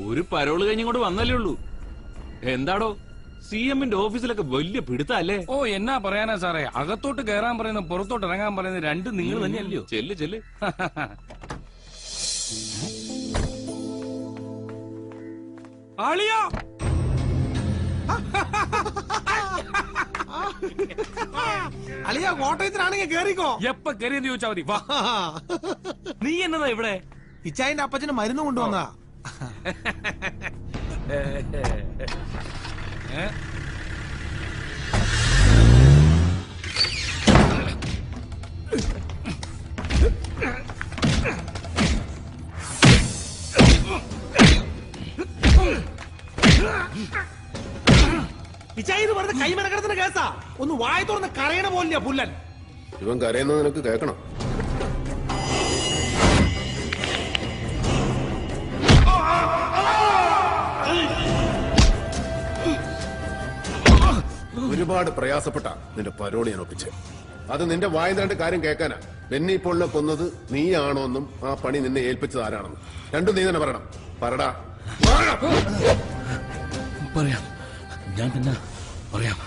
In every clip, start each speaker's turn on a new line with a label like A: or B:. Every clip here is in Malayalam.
A: ഒരു പരോള് കഴിഞ്ഞിങ്ങോട്ട് വന്നല്ലേ ഉള്ളൂ. എന്താടോ CM-ന്റെ ഓഫീസിലൊക്കെ വലിയ പിടുത്തല്ലേ?
B: ഓ എന്നാ പറയാനാ സാറേ, അകത്തോട്ട് കയറാൻ പറയുന്ന പുറത്തോട്ട് ഇറങ്ങാൻ പറയുന്നത് രണ്ടും നിങ്ങൾ തന്നെയല്ലയോ?
A: ചെല്ല് ചെല്ല്.
B: ആളിയാ
C: അളിയ കോട്ടയത്തിലാണെങ്കിൽ കേറിക്കോ.
B: എപ്പ കയറിയെന്ന് ചോദിച്ചാ മതി. നീ എന്നതാ ഇവിടെ?
C: ഇച്ചായന്റെ അപ്പച്ചന് മരുന്ന് കൊണ്ടുവന്നതാ. ഇച്ചായി ഇത് വെറുതെ കൈമനക്കടത്തിന് കേസാ. ഒന്ന് വായ തുറന്ന് കരയണ പോലില്ല പുല്ലൻ.
D: ഇവൻ കരയുന്നത് നിനക്ക് കേൾക്കണം. ഒരുപാട് പ്രയാസപ്പെട്ട നിന്റെ പരോളി ഞാൻ ഒപ്പിച്ച്. അത് നിന്റെ വായനാണ്ട് കാര്യം കേൾക്കാനാ. ബെന്നി പോളിനെ കൊന്നത് നീയാണോന്നും ആ പണി നിന്നെ ഏൽപ്പിച്ചത് ആരാണെന്നും രണ്ടും നീ തന്നെ പറയണം. പറടാ.
B: പറയാം, ഞാൻ തന്നെ പറയാം.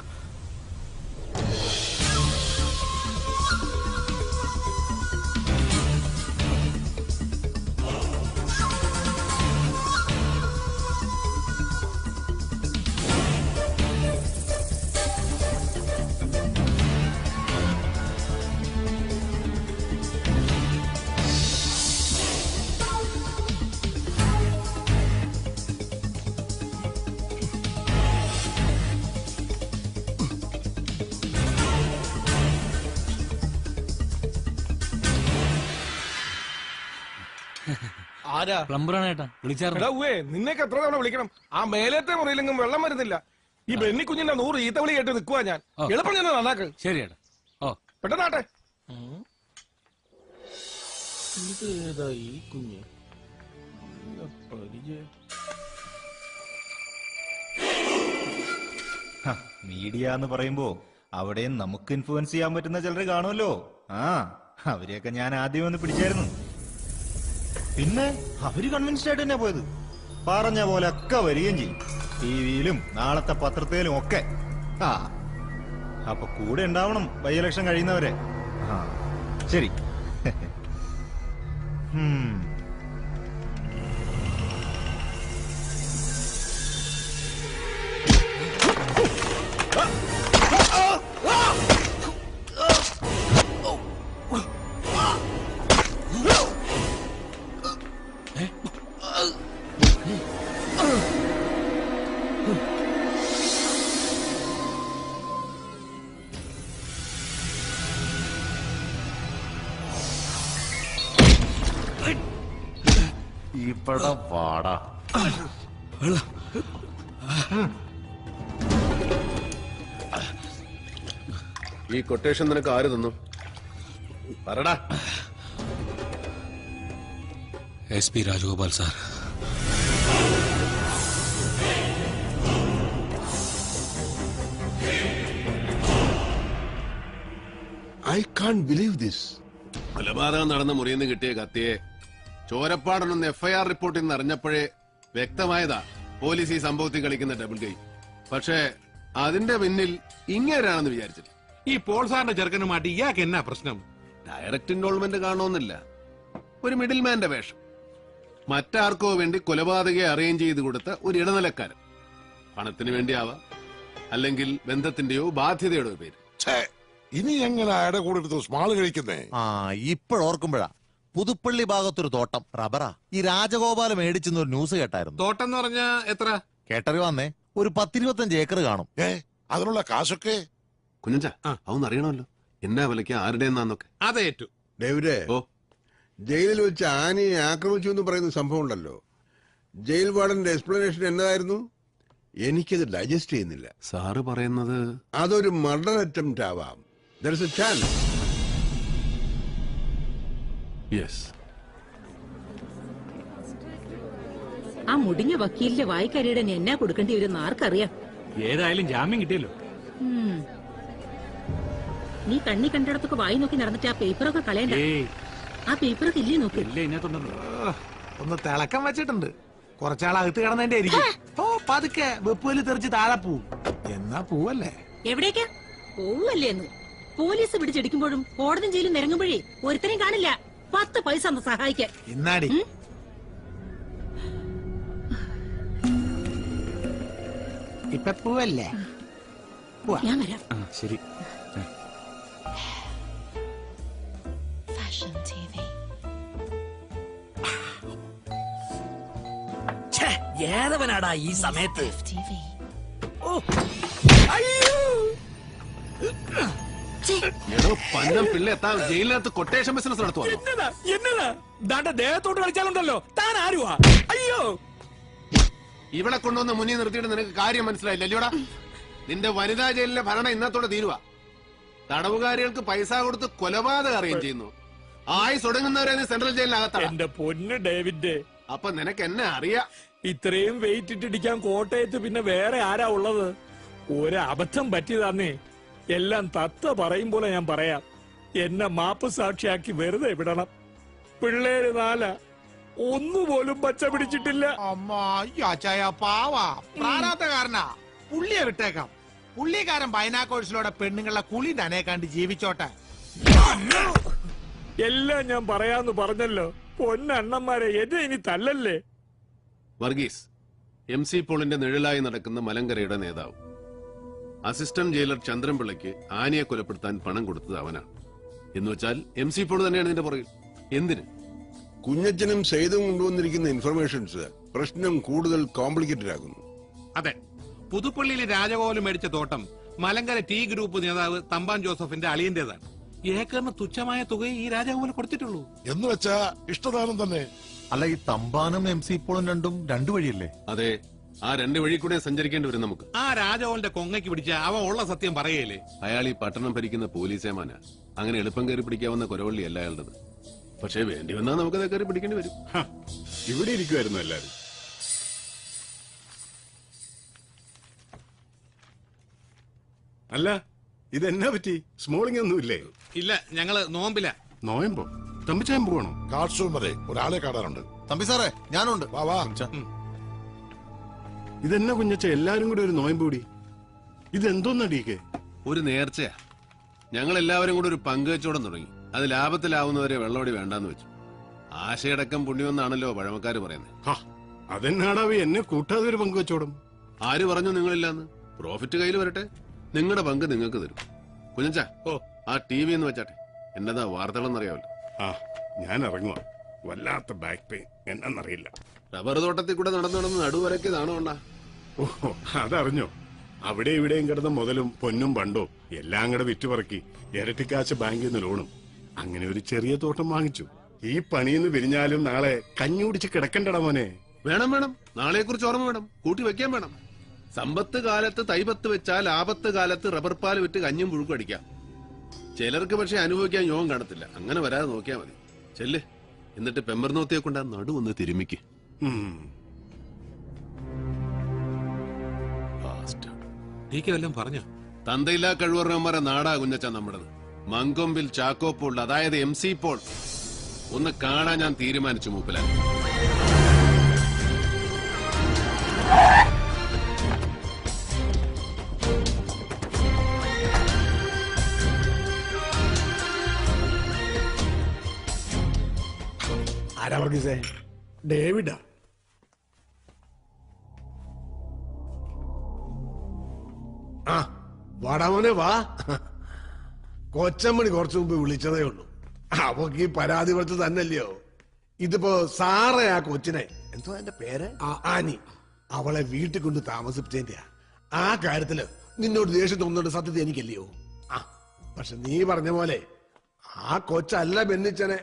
B: പ്ലംബറാണേട്ടാ വിളിച്ചാറുണ്ട്.
C: നിന്നേക്ക് എത്ര തവണ വിളിക്കണം? ആ മേലത്തെ മുറിയിലെങ്കിലും വെള്ളം വരുന്നില്ല. ഈ ബെന്നി കുഞ്ഞിന്റെ 100 ഈത്തവിളി കേട്ട് നിൽക്കുവാ ഞാൻ. എളുപ്പം ഞാൻ നന്നാക്ക്.
B: ശരിയേട്ടാ. ഓ
C: പെട്ടെന്നാട്ടെ. ഈ കുഞ്ഞ്
E: മീഡിയ എന്ന് പറയുമ്പോ അവിടെയും നമുക്ക് ഇൻഫ്ലുവൻസ് ചെയ്യാൻ പറ്റുന്ന ചിലർ കാണുമല്ലോ. അവരെയൊക്കെ ഞാൻ ആദ്യം ഒന്ന് പിടിച്ചായിരുന്നു. പിന്നെ അവര് കൺവിൻസ്ഡ് ആയിട്ട് തന്നെ പോയത്. പറഞ്ഞ പോലെ ഒക്കെ വരികയും ചെയ്യും. ടിവിയിലും നാളത്തെ പത്രത്തിലും ഒക്കെ. അപ്പൊ കൂടെ ഉണ്ടാവണം ബൈ ഇലക്ഷൻ കഴിയുന്നവരെ. ശരി.
D: ഇവിടെ പാടാ. ഈ കൊട്ടേഷൻ നിനക്ക് ആര് തന്നു? പറടാ.
B: SP Rajagopal sir.
D: I Kant believe this. കൊലപാതകം നടന്ന മുറിയിൽ നിന്ന് കിട്ടിയ കത്തിയെ ചോരപ്പാടനൊന്ന് FIR റിപ്പോർട്ടിൽ നിന്ന് അറിഞ്ഞപ്പോഴേ വ്യക്തമായതാ പോലീസ് ഈ സംഭവത്തിൽ കളിക്കുന്ന ഡബിൾ ഗെയിം. പക്ഷേ അതിന്റെ പിന്നിൽ ഇങ്ങേരാണെന്ന് വിചാരിച്ചില്ല.
F: ഈ പോൾ സാറിന്റെ ചെറുക്കനുമായിട്ട് ഇയാൾക്ക് എന്നാ പ്രശ്നം?
D: ഡയറക്റ്റ് ഇൻവോൾവ്മെന്റ് കാണുമെന്നില്ല, ഒരു മിഡിൽ മാന്റെ വേഷം. മറ്റാർക്കോ വേണ്ടി കൊലപാതകയെ അറേഞ്ച് ചെയ്ത് കൊടുത്ത ഒരു ഇടനിലക്കാരൻ. പണത്തിന് വേണ്ടിയാവാം, അല്ലെങ്കിൽ ബന്ധത്തിന്റെയോ ബാധ്യതയുടെയോ പേര്.
G: ഇനി എങ്ങനെ അയാളുടെ കൂടെ എടുത്ത് സ്മാള് കഴിക്കുന്നേ?
E: ഇപ്പോഴോർക്കുമ്പോഴാ പുതുപ്പള്ളി ഭാഗത്തൊരു തോട്ടം റബ്ബറാ ഈ രാജഗോപാലം മേടിച്ചെന്നൊരു ന്യൂസ് കേട്ടായിരുന്നു.
F: തോട്ടം എന്ന് പറഞ്ഞാ എത്ര?
E: കേട്ടറിവാന്നേ ഒരു 10-25 ഏക്കർ കാണും.
G: അതിനുള്ള കാശൊക്കെ
D: കുഞ്ഞാ അതൊന്നും അറിയണമല്ലോ. എന്നാ വിലയ്ക്ക് ആരുടെ എന്നാന്നൊക്കെ.
F: അതേറ്റു.
H: ഡേവിഡേ, ജയിലിൽ വെച്ച് ആനയെ ആക്രമിച്ചു എന്ന് പറയുന്ന സംഭവം ഉണ്ടല്ലോ, ജയിൽ വാർഡന്റെ എക്സ്പ്ലനേഷൻ എന്നതായിരുന്നു? എനിക്കത് ഡൈജസ്റ്റ് ചെയ്യുന്നില്ല.
D: സാറ് പറയുന്നത്
H: അതൊരു മർഡർ അറ്റംപ്റ്റ് ആവാം. There is a chance.
D: Yes.
I: ആ മുടിഞ്ഞ വക്കീലിന്റെ വായിക്കരിയുടെ എന്നാ കൊടുക്കേണ്ടി വരും ആർക്കറിയാം.
A: ഏതായാലും ജാമ്യം കിട്ടിയല്ലോ.
I: നീ കണ്ണി കണ്ടിടത്തൊക്കെ വായി നോക്കി നടന്നിട്ട് ആ പേപ്പറൊക്കെ കളയണ്ട. ആ പേപ്പറൊക്കെ ഇല്ലേ നോക്കി.
C: ഒന്ന് തിളക്കം വെച്ചിട്ടുണ്ട്. കുറച്ചാൾ അകത്ത് കിടന്നതിന്റെ ആയിരിക്കും. ഓ പതുക്കെ വെപ്പുവല് തെറിച്ച് താഴെ പോവും. എന്നാ പൂവല്ലേ?
I: എവിടേക്കാ പോവല്ലേന്ന്? പോലീസ് പിടിച്ചെടുക്കുമ്പോഴും കോടതി ജയിലും നിരങ്ങുമ്പോഴേ ഒരുത്തരെയും കാണില്ല 10 പൈസ ഒന്ന് സഹായിക്കാൻ.
C: ഇന്നാടി ഇപ്പൊ പൂവല്ലേ?
I: ഞാൻ വരാം.
B: ശരി.
J: ഏതവനാടാ ഈ സമയത്ത്?
D: പന്നം പിള്ളേ താൻ ജയിലിനകത്ത് കൊട്ടേഷൻ ബിസിനസ് നടത്തുവാ?
C: എന്നതാ ദാണ്ട ദേഹത്തോട്ട് കളിച്ചാലുണ്ടല്ലോ. താൻ ആരുവാ? അയ്യോ,
D: ഇവിടെ കൊണ്ടുവന്ന് മുന്നിൽ നിർത്തിയിട്ട് നിനക്ക് കാര്യം മനസ്സിലായില്ല അല്ലയോടാ? നിന്റെ വനിതാ ജയിലിലെ ഭരണം ഇന്നത്തോടെ തീരുവാ. തടവുകാരികൾക്ക് പൈസ കൊടുത്ത് കൊലപാതകം അറിയുകയും ചെയ്യുന്നു. ആയുസ് ഒടുങ്ങുന്നവരെ നീ സെൻട്രൽ ജയിലിനകത്താണ്.
C: എന്റെ പൊന്ന് ഡേവിഡ്,
D: അപ്പൊ നിനക്ക് എന്നെ അറിയാം.
C: ഇത്രയും വെയിറ്റ് ഇട്ടിടിക്കാൻ കോട്ടയത്ത് പിന്നെ വേറെ ആരാ ഉള്ളത്? ഒരബദ്ധം പറ്റിയതാന്നേ. എല്ലാം തത്ത പറയും പോലെ ഞാൻ പറയാം. എന്നെ മാപ്പ് സാക്ഷിയാക്കി വെറുതെ വിടണം. പിള്ളേര് 4 ഒന്നുപോലും പച്ച പിടിച്ചിട്ടില്ല.
K: പാവാ പ്രാരാബ്ധകാരനാ. പുള്ളിയെ വിട്ടേക്കാം. പുള്ളിക്കാരൻ ബൈനാക്കോഴ്സിലൂടെ പെണ്ണുങ്ങളെ കുളി നനയേക്കാണ്ട് ജീവിച്ചോട്ടെ.
C: എല്ലാം ഞാൻ പറയാന്ന് പറഞ്ഞല്ലോ. പൊന്നണ്ണന്മാരെ എന്നെ ഇനി തല്ലല്ലേ.
D: വർഗീസ് MC പോളിന്റെ നിഴലായി നടക്കുന്ന മലങ്കരയുടെ നേതാവ്. അസിസ്റ്റന്റ് ജയിലർ ചന്ദ്രൻപിള്ളയ്ക്ക് ആനയെ കൊലപ്പെടുത്താൻ പണം കൊടുത്തത് അവനാണ്. എന്നുവെച്ചാൽ MC പോൾ തന്നെയാണ് ഇതിന്റെ പുറകിൽ. എന്തിന്?
H: കുഞ്ഞച്ചനും സെയ്തും കൊണ്ടുവന്നിരിക്കുന്ന ഇൻഫർമേഷൻസ് പ്രശ്നം കൂടുതൽ കോംപ്ലിക്കേറ്റഡ് ആകുന്നു.
F: അതെ, പുതുപ്പള്ളിയിലെ രാജകോലം മേടിച്ച തോട്ടം മലങ്കര ടി ഗ്രൂപ്പ് നേതാവ് തമ്പാൻ ജോസഫിന്റെ അളിയന്റേതാണ്. ഏക്കറിന് തുച്ഛമായ തുകയെ ഈ രാജകോലം കൊടുത്തിട്ടുള്ളൂ.
G: എന്ന് വെച്ചാ ഇഷ്ടദാനം തന്നെ.
L: അല്ല, ഈ തമ്പാനും MC പോളും രണ്ടും 2 വഴിയല്ലേ?
D: അതെ, ആ 2 വഴി കൂടെ സഞ്ചരിക്കേണ്ടി വരും നമുക്ക്.
F: ആ രാജകോലിന്റെ കൊങ്ങയ്ക്ക് പിടിച്ച അവ ഉള്ള സത്യം പറയല്ലേ?
D: അയാൾ ഈ പട്ടണം ഭരിക്കുന്ന പോലീസേമാന. അങ്ങനെ എളുപ്പം കയറി പിടിക്കാവുന്ന കുരവള്ളി അല്ല അയാളുടേത്. പക്ഷേ വേണ്ടി വന്നാൽ നമുക്കത് കയറി പിടിക്കേണ്ടി വരും.
H: ഇവിടെ ഇരിക്കുമായിരുന്നു എല്ലാരും.
M: അല്ല, ഇതെന്നാ പറ്റി? സ്മോളിംഗ് ഒന്നുമില്ലേ?
F: ഇല്ല, ഞങ്ങള് നോമ്പില.
M: നോയമ്പോ? തമ്പിച്ചായം പോകണോ?
G: കാർഷൂം വരെ ഒരാളെ കാണാനുണ്ട്.
L: തമ്പി സാറേ, ഞാനുണ്ട്.
G: വാ വാ.
M: ഇതെന്നാ കുഞ്ഞച്ച എല്ലാരും കൂടി ഒരു നോയമ്പ് കൂടി? ഇതെന്തോന്നടിയൊക്കെ?
D: ഒരു നേർച്ചയാ. ഞങ്ങൾ എല്ലാവരും കൂടെ ഒരു പങ്കുവെച്ചോടം തുടങ്ങി. അത് ലാഭത്തിലാവുന്നവരെ വെള്ളോടി വേണ്ടാന്ന് വെച്ചു. ആശയടക്കം പുണ്യമെന്നാണല്ലോ പഴമക്കാര് പറയുന്നത്.
M: അതെന്നാടാവി എന്നെ കൂട്ടാതെ ഒരു പങ്കുവെച്ചോടും?
D: ആര് പറഞ്ഞു നിങ്ങളില്ലാന്ന്? പ്രോഫിറ്റ് കയ്യിൽ വരട്ടെ, നിങ്ങളുടെ പങ്ക് നിങ്ങൾക്ക് തരും. കുഞ്ഞച്ച, ആ TV എന്ന് വെച്ചാട്ടെ. എന്നതാ വാർത്തകളെന്നറിയാമല്ലോ.
M: ഞാൻ ഇറങ്ങുക. വല്ലാത്ത ബാക്ക് പെയിൻ, എന്നറിയില്ല.
D: റബ്ബർ തോട്ടത്തിൽ കൂടെ നടന്നു നടുവരക്കിയതാണോ അണ്ണാ?
M: ഓഹോ, അതറിഞ്ഞോ? അവിടെ ഇവിടെയും കിടന്ന മുതലും പൊന്നും പണ്ടോ എല്ലാം കൂടെ വിറ്റുപറക്കി ഇരട്ടിക്കാശ് ബാങ്കിൽ നിന്ന് ലോണും. അങ്ങനെ ഒരു ചെറിയ തോട്ടം വാങ്ങിച്ചു. ഈ പണിയെന്ന് പിരിഞ്ഞാലും നാളെ കഞ്ഞി കുടിച്ച് കിടക്കണ്ടടാ മോനെ.
D: വേണം വേണം, നാളെ കുറിച്ച് ഓർമ്മ വേണം, കൂട്ടി വെക്കാൻ വേണം. സമ്പത്ത് കാലത്ത് തൈപത്ത് വെച്ചാൽ ആപത്ത് കാലത്ത് റബ്ബർ പാൽ വിറ്റ് കഞ്ഞും പുഴുക്കും അടിക്കാം. ചിലർക്ക് പക്ഷെ അനുഭവിക്കാൻ യോഗം കാണത്തില്ല. അങ്ങനെ വരാതെ നോക്കിയാൽ മതി. ചെല്ല്, എന്നിട്ട് പെമ്പർനോത്തിയെ കൊണ്ട് ആ നടു ഒന്ന് തിരുമിക്ക്.
F: വല്ലതും പറഞ്ഞോ?
D: തന്തയില്ലാ കഴിവറന്മാരെ നാടാ കുഞ്ഞച്ച നമ്മുടേത്. മങ്കൊമ്പിൽ ചാക്കോ പോൾ, അതായത് MC പോൾ ഒന്ന് കാണാൻ ഞാൻ തീരുമാനിച്ചു മൂപ്പിലാൻ.
C: ആരാ വർഗീസേ? ഡേവിഡാ?
N: ആ വാടാമോനെ വാ. കൊച്ചമ്മണി കുറച്ചു മുമ്പ് വിളിച്ചതേ ഉള്ളൂ. അവക്ക് ഈ പരാതി കൊടുത്ത് തന്നെയല്ലയോ. ഇതിപ്പോ സാറേ ആ കൊച്ചിനെ, എന്തോ അതിന്റെ പേര്, ആനി, അവളെ വീട്ടിൽ കൊണ്ട് താമസിപ്പിച്ചതിന്റെയാ. ആ കാര്യത്തില് നിന്നോട് ദേഷ്യം തോന്നുന്നുണ്ട്. സത്യത്തെ എനിക്കല്ലയോ. പക്ഷെ നീ പറഞ്ഞ പോലെ ആ കൊച്ചല്ല ബെന്നിച്ചനെ.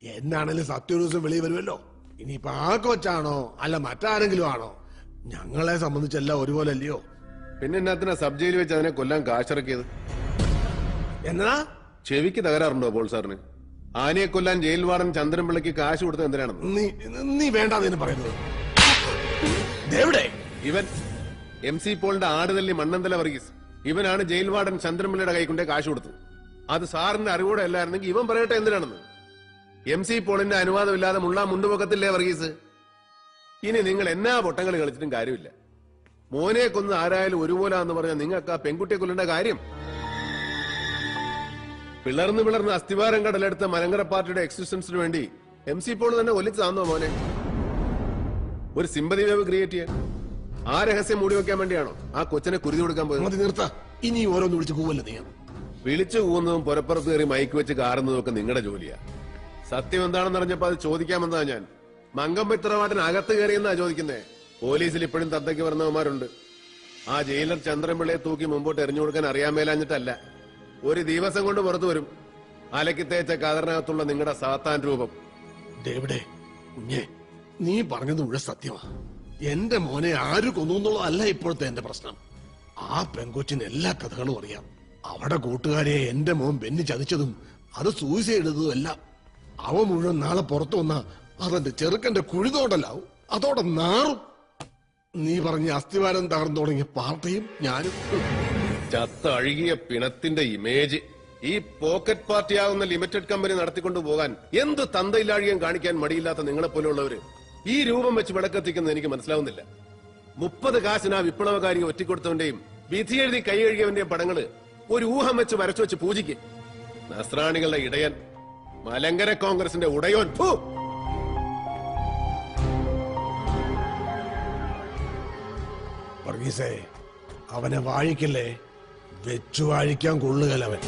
N: എന്നാണേലും സത്യ ഒരു ദിവസം വെളിയിൽ വരുമല്ലോ. ഇനിയിപ്പൊ ആ കൊച്ചാണോ അല്ല മറ്റാരെങ്കിലും ആണോ, ഞങ്ങളെ സംബന്ധിച്ചെല്ലാം ഒരുപോലെ അല്ലയോ.
D: പിന്നെ എന്നാത്തിനാ സബ് ജയിലിൽ വെച്ച് അതിനെ കൊല്ലാൻ കാശിറക്കിയത്?
N: എന്നാ
D: ചെവിക്ക് തകരാറുണ്ടോ പോൾ സാറിന്? ആനയെ കൊല്ലാൻ ജയിൽ വാർഡൻ ചന്ദ്രൻപിള്ളയ്ക്ക് കാശ് കൊടുത്തത് എന്തിനാണെന്ന്
N: നീ വേണ്ടാന്ന് പറയുന്നത്.
D: ഇവൻ MC പോളിന്റെ ആടുതല്ലി മണ്ണന്തല വർഗീസ്. ഇവനാണ് ജയിൽ വാർഡൻ ചന്ദ്രൻപിള്ളയുടെ കൈ കൊണ്ടേ കാശ് കൊടുത്തത്. അത് സാറിന്റെ അറിവോടെ അല്ലായിരുന്നെങ്കിൽ ഇവൻ പറയട്ടെ എന്തിനാണെന്ന്. MC പോളിന്റെ അനുവാദമില്ലാതെ മുള്ളാൻ മുണ്ടുപൊക്കത്തില്ലേ വർഗീസ്? ഇനി നിങ്ങൾ എന്നാ പൊട്ടങ്ങൾ കളിച്ചിട്ടും കാര്യമില്ല. മോനെ കൊന്ന് ആരായാലും ഒരുപോലാന്ന് പറഞ്ഞാൽ നിങ്ങൾക്ക് ആ പെൺകുട്ടിയെ കൊല്ലേണ്ട കാര്യം. പിളർന്ന് അസ്ഥിവാരം കടലെടുത്ത മലങ്കര പാർട്ടിയുടെ എക്സിസ്റ്റൻസിന് വേണ്ടി MC പോൾ തന്നെ ഒലിച്ചാന്നോ മോനെ? ഒരു സിമ്പതി വേവ് ക്രിയേറ്റ് ചെയ്യാൻ? ആ രഹസ്യം മൂടി വെക്കാൻ വേണ്ടിയാണോ ആ കൊച്ചിനെ കുരുതി കൊടുക്കാൻ പോയത്?
N: നിർത്താ, ഇനി ഓരോന്ന് വിളിച്ച് കൂവല്ല നീ.
D: വിളിച്ചു കൂവുന്നതും പുറപ്പുറത്ത് കയറി മൈക്ക് വെച്ച് കാറുന്നതും ഒക്കെ നിങ്ങളുടെ ജോലിയാ. സത്യം എന്താണെന്ന് അറിഞ്ഞപ്പോ അത് ചോദിക്കാമെന്നാ ഞാൻ. മങ്കമ്പത്തിറവാട്ടിന് അകത്ത് കയറിയെന്നാ ചോദിക്കുന്നേ. പോലീസിൽ ഇപ്പോഴും തത്തയ്ക്ക് പറഞ്ഞവന്മാരുണ്ട്. ആ ജയിലർ ചന്ദ്രൻപിള്ളയെ തൂക്കി മുമ്പോട്ട് എറിഞ്ഞു കൊടുക്കാൻ അറിയാൻ മേലാഞ്ഞിട്ടല്ല. ഒരു ദിവസം കൊണ്ട് പുറത്തു വരും അലക്കി തേച്ച കതറിനകത്തുള്ള നിങ്ങളുടെ സാത്താൻ രൂപം.
N: ഡേവിഡേ കുഞ്ഞെ, നീ പറഞ്ഞത് മുഴുവൻ സത്യമാ. എന്റെ മോനെ ആര് കൊന്നു എന്നുള്ളതല്ല ഇപ്പോഴത്തെ എന്റെ പ്രശ്നം. ആ പെൺകൊച്ചിന് എല്ലാ കഥകളും അറിയാം. അവിടെ കൂട്ടുകാരെ എന്റെ മോൻ ബെന്നി ചതിച്ചതും അത് സൂയിസൈഡ് ചെയ്തതും എല്ലാം. അവ മുഴുവൻ നാളെ പുറത്തു വന്ന അതെന്റെ ചെറുക്കന്റെ കുഴിതോടല്ലാവും. അതോടെ നാറും. നീ പറഞ്ഞ അസ്ഥിവാരം തകർന്നു തുടങ്ങിയ പാർട്ടിയും ഞാനും.
D: ചത്ത അഴുകിയ പിണത്തിന്റെ ഇമേജ് ഈ പോക്കറ്റ് പാർട്ടിയാവുന്ന ലിമിറ്റഡ് കമ്പനി നടത്തിക്കൊണ്ടു പോകാൻ എന്ത് തന്തയിലാഴികം കാണിക്കാൻ മടിയില്ലാത്ത നിങ്ങളെപ്പോലുള്ളവര് ഈ രൂപം വെച്ച് വിളക്കെത്തിക്കുന്നത് എനിക്ക് മനസ്സിലാവുന്നില്ല. 30 കാശിന് ആ വിപ്ലവകാരിയെ ഒറ്റിക്കൊടുത്തവന്റെയും വിധി എഴുതി കൈ കഴുകിയവന്റെയും പടങ്ങള് ഒരു ഊഹം വെച്ച് വരച്ചു വെച്ച് പൂജിക്ക്. നസ്രാണികളുടെ ഇടയൻ, മലങ്കര കോൺഗ്രസിന്റെ ഉടയോൻ.
N: വർഗീസേ, അവനെ വാഴിക്കല്ലേ, വെച്ചു വാഴിക്കാൻ കൊള്ളുകയവൻ.